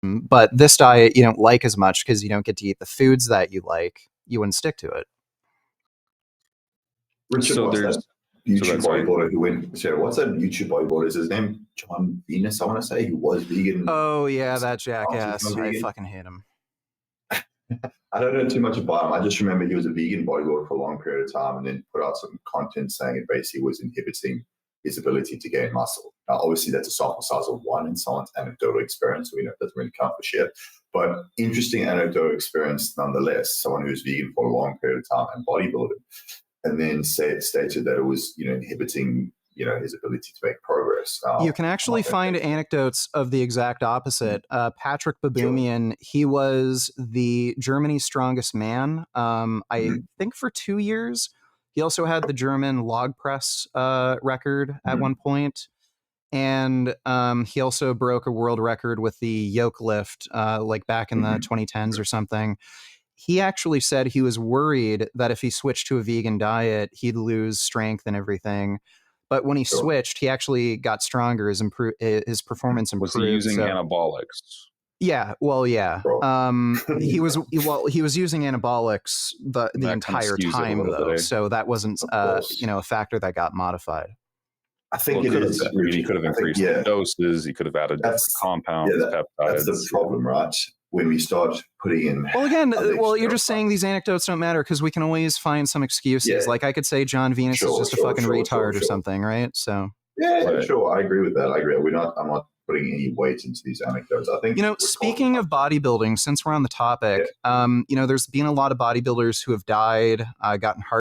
but this diet you don't like as much because you don't get to eat the foods that you like, you wouldn't stick to it. Richard, So what's there's that so YouTube that's right. bodybuilder who went? Sorry, what's that YouTube bodybuilder? Is his name John Venus? I want to say he was vegan. Oh yeah, that He's jackass. I vegan. fucking hate him. I don't know too much about him. I just remember he was a vegan bodybuilder for a long period of time and then put out some content saying it basically was inhibiting his ability to gain muscle. Now, obviously, that's a sample size of one in someone's anecdotal experience. So we know it doesn't really count for shit. But interesting anecdotal experience nonetheless. Someone who was vegan for a long period of time and bodybuilding, and then stated that it was, inhibiting, his ability to make progress. You can actually find anecdotes of the exact opposite. Patrick Baboumian, he was the Germany's strongest man, I think for 2 years. He also had the German log press record at one point. And he also broke a world record with the yoke lift, like back in the 2010s or something. He actually said he was worried that if he switched to a vegan diet, he'd lose strength and everything. But when he switched, he actually got stronger. His performance improved. Was he using anabolics? Yeah, well, yeah. He was using anabolics the entire time though, so that wasn't a factor that got modified. I think it is. He could have increased the doses. He could have added different compounds, peptides. That's the problem, right? When we start putting in. Well, again, you're just saying these anecdotes don't matter because we can always find some excuses. Yeah. Like I could say John Venus is just a fucking retard or something, right? So. Yeah, sure. I agree with that. I agree. I'm not putting any weight into these anecdotes. I think, speaking of bodybuilding, since we're on the topic, there's been a lot of bodybuilders who have died, gotten heart